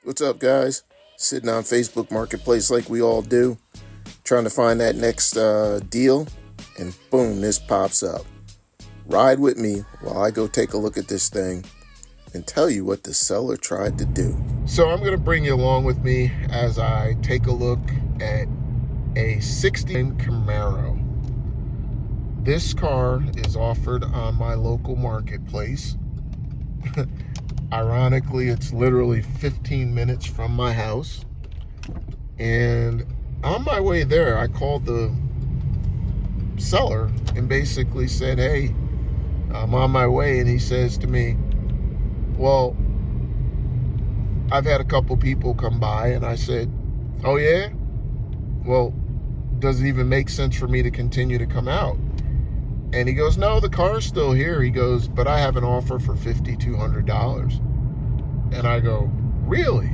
What's up, guys? Sitting on Facebook Marketplace like we all do, trying to find that next deal, and boom, this pops up. Ride with me while I go take a look at this thing and tell you what the seller tried to do. So I'm going to bring you along with me as I take a look at a 16 Camaro. This car is offered on my local marketplace. Ironically, it's literally 15 minutes from my house. And on my way there, I called the seller and basically said, hey, I'm on my way. And he says to me, well, I've had a couple people come by. And I said, oh yeah? Well, does it even make sense for me to continue to come out? And he goes, no, the car's still here. He goes, but I have an offer for $5,200. And I go, really?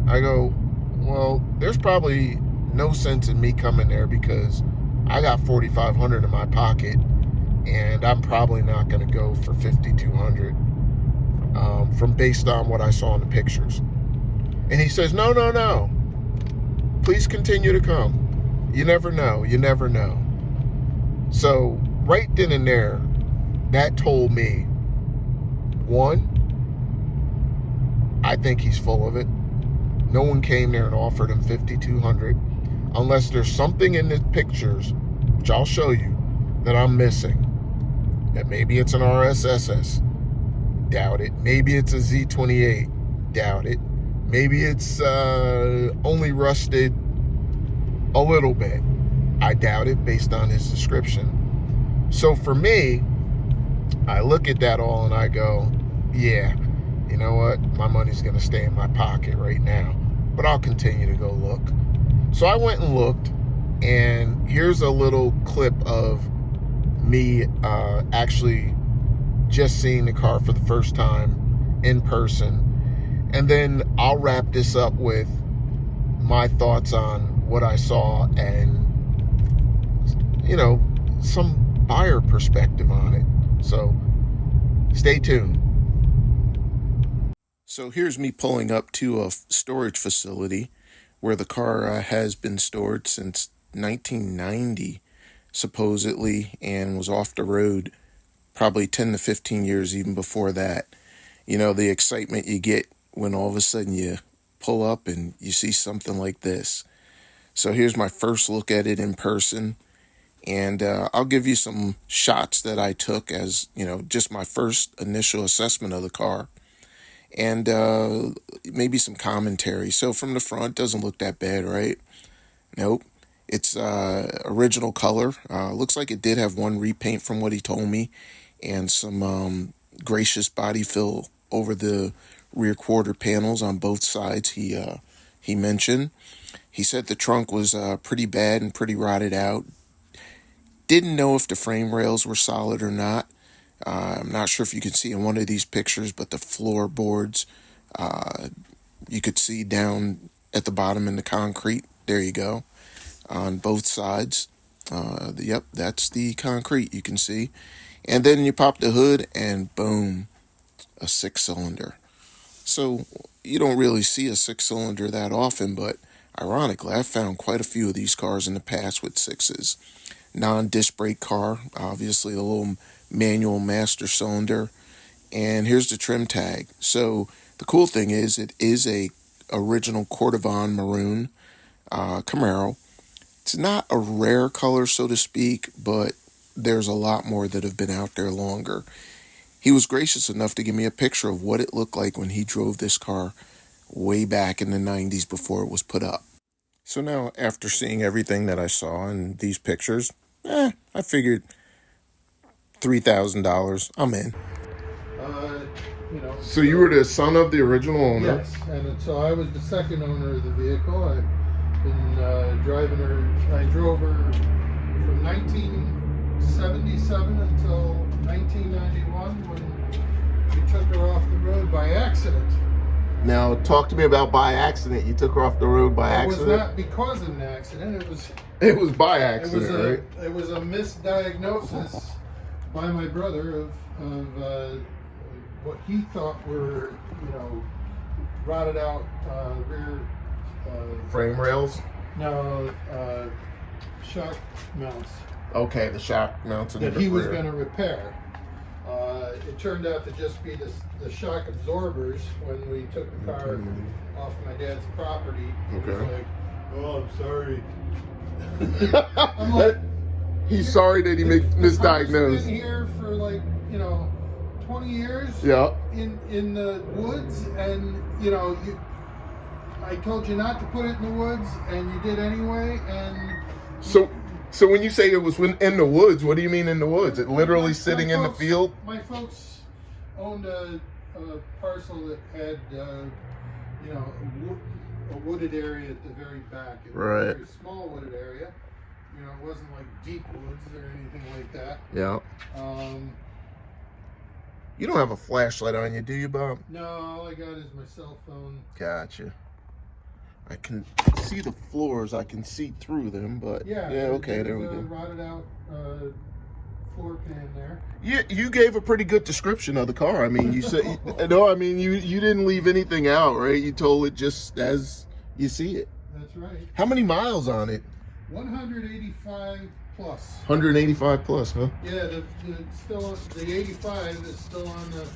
I go, well, there's probably no sense in me coming there because I got $4,500 in my pocket, and I'm probably not going to go for $5,200 from based on what I saw in the pictures. And he says, no. Please continue to come. You never know. You never know. So right then and there, that told me, one, I think he's full of it. No one came there and offered him $5,200 unless there's something in the pictures, which I'll show you, that I'm missing. That maybe it's an RSSS. Doubt it. Maybe it's a Z28. Doubt it. Maybe it's only rusted a little bit. I doubt it based on his description. So for me, I look at that all and I go, yeah, you know what? My money's going to stay in my pocket right now, but I'll continue to go look. So I went and looked, and here's a little clip of me actually just seeing the car for the first time in person. And then I'll wrap this up with my thoughts on what I saw and, you know, some buyer perspective on it. So stay tuned. So here's me pulling up to a storage facility where the car has been stored since 1990, supposedly, and was off the road probably 10 to 15 years even before that. You know, the excitement you get when all of a sudden you pull up and you see something like this. So here's my first look at it in person. And I'll give you some shots that I took as, you know, just my first initial assessment of the car. And maybe some commentary. So from the front, doesn't look that bad, right? Nope. It's original color. Looks like it did have one repaint from what he told me. And some gracious body fill over the rear quarter panels on both sides he mentioned. He said the trunk was pretty bad and pretty rotted out. Didn't know if the frame rails were solid or not. I'm not sure if you can see in one of these pictures, but the floorboards, you could see down at the bottom in the concrete. There you go. On both sides. Yep, that's the concrete you can see. And then you pop the hood and boom, a 6-cylinder. So you don't really see a 6-cylinder that often, but ironically, I've found quite a few of these cars in the past with 6s. Non-disc brake car, obviously a little manual master cylinder, and here's the trim tag. So the cool thing is it is a original Cordovan maroon Camaro. It's not a rare color, so to speak, but there's a lot more that have been out there longer. He was gracious enough to give me a picture of what it looked like when he drove this car way back in the 90s before it was put up. So now, after seeing everything that I saw in these pictures, I figured $3,000, I'm in. So you were the son of the original owner? Yes, and so I was the second owner of the vehicle. I've been driving her. I drove her from 1977 until 1991 when we took her off the road by accident. Now, talk to me about by accident. You took her off the road by accident? It was not because of an accident. It was by accident, right? It was a misdiagnosis by my brother of what he thought were, rotted out rear. Frame rails? No, shock mounts. Okay, the shock mounts in that the he was rear. going to repair. It turned out to just be the shock absorbers when we took the car off my dad's property. He was like, "Oh, I'm sorry." I'm like, he's sorry that he misdiagnosed. I've been here for like 20 years. Yeah. In the woods, and I told you not to put it in the woods, and you did anyway, and So when you say it was in the woods, what do you mean in the woods? It literally sitting in the field? My folks owned a parcel that had, a wooded area at the very back. It was a very small wooded area. It wasn't like deep woods or anything like that. Yeah. You don't have a flashlight on you, do you, Bob? No, all I got is my cell phone. Gotcha. I can see the floors. I can see through them, but yeah, okay, there we go. Rotted out floor pan there. You gave a pretty good description of the car. I mean, you said you didn't leave anything out, right? You told it just as you see it. That's right. How many miles on it? 185 plus. 185 plus, huh? Yeah, the 85 is still on the.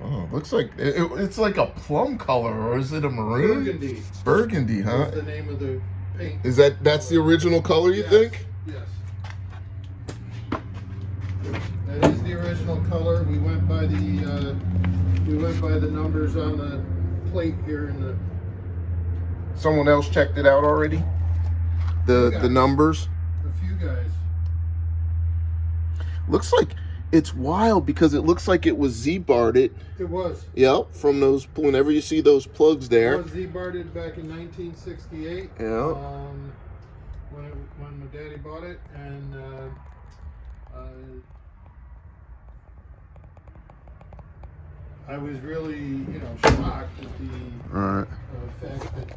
Oh, looks like it's like a plum color, or is it a maroon? Burgundy. Burgundy, huh? That's the name of the paint. Is that's the original color, you think? Yes. That is the original color. We went by the numbers on the plate here in the. Someone else checked it out already? The numbers? A few guys. Looks like it's wild because it looks like it was Z-barred. It was. Yep, from those, whenever you see those plugs there. It was Z-barred back in 1968. Yeah. When my daddy bought it, and I was really, shocked at the fact that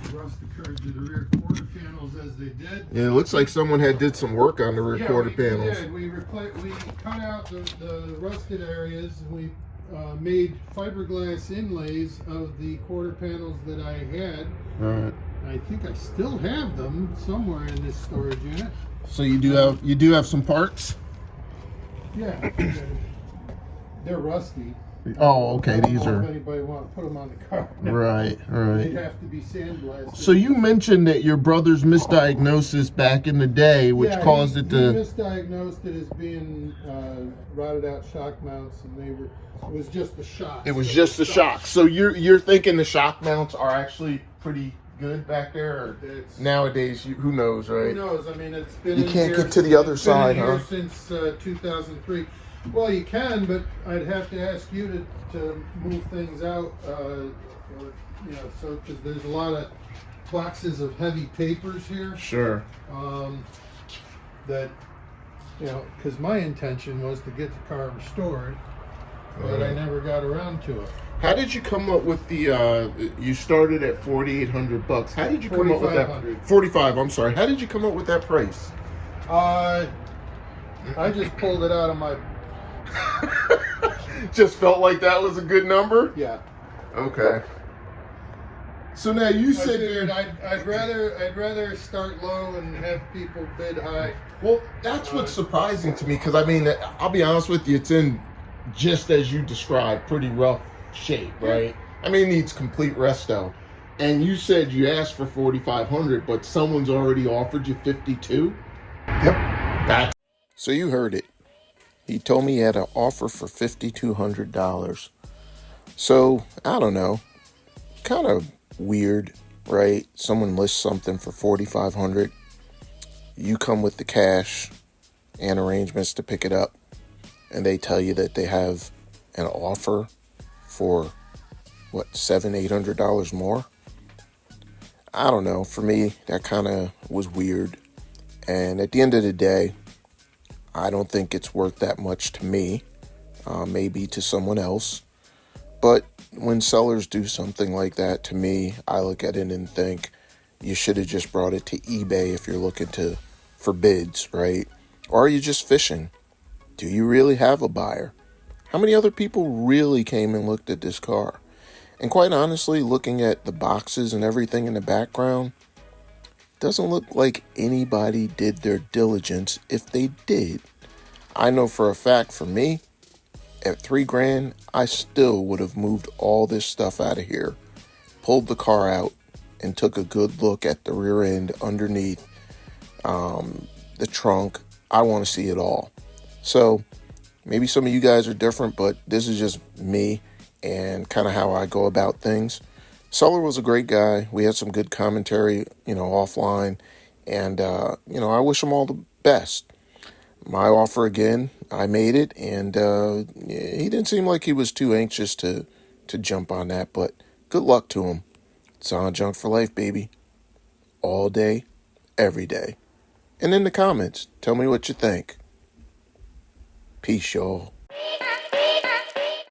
the rust occurred to the rear quarter panels as they did. Yeah, it looks like someone did some work on the rear quarter panels. Yeah, we cut out the rusted areas, and we made fiberglass inlays of the quarter panels that I had. Right. I think I still have them somewhere in this storage unit. So you do have some parts? Yeah, they're rusty. Oh, okay. These are. If anybody want to put them on the car? Right. They'd have to be sandblasted. So you mentioned that your brother's misdiagnosis back in the day, which caused it to. He misdiagnosed it as being rotted out shock mounts, and it was just the shock. It was just the shock. So you're thinking the shock mounts are actually pretty good back there? Or nowadays, who knows, right? Who knows? I mean, it's been. You can't get to the other side, huh? Since 2003. Well, you can, but I'd have to ask you to move things out, so because there's a lot of boxes of heavy papers here. Sure. That, because my intention was to get the car restored, but I never got around to it. How did you come up with the? You started at $4,800. How did you come up with that? 45. I'm sorry. How did you come up with that price? I just pulled it out of my. Just felt like that was a good number? Yeah. Okay. So now you said I'd rather start low and have people bid high. Well, that's what's surprising to me, because I mean, I'll be honest with you, it's in just as you described, pretty rough shape, right? I mean, it needs complete resto. And you said you asked for $4,500, but someone's already offered you $52. Yep. So you heard it. He told me he had an offer for $5,200. So, I don't know. Kind of weird, right? Someone lists something for $4,500. You come with the cash and arrangements to pick it up, and they tell you that they have an offer for, $700-800 more? I don't know. For me, that kind of was weird. And at the end of the day, I don't think it's worth that much to me, maybe to someone else. But when sellers do something like that to me, I look at it and think you should have just brought it to eBay if you're looking for bids, right? Or are you just fishing? Do you really have a buyer? How many other people really came and looked at this car? And quite honestly, looking at the boxes and everything in the background, doesn't look like anybody did their diligence if they did. I know for a fact for me, at $3,000, I still would have moved all this stuff out of here, pulled the car out, and took a good look at the rear end, underneath, the trunk. I want to see it all. So maybe some of you guys are different, but this is just me and kind of how I go about things. Seller was a great guy. We had some good commentary, offline, and I wish him all the best. My offer again, I made it, and he didn't seem like he was too anxious to jump on that, but good luck to him. It's on Junk for Life, baby. All day, every day. And in the comments, tell me what you think. Peace, y'all.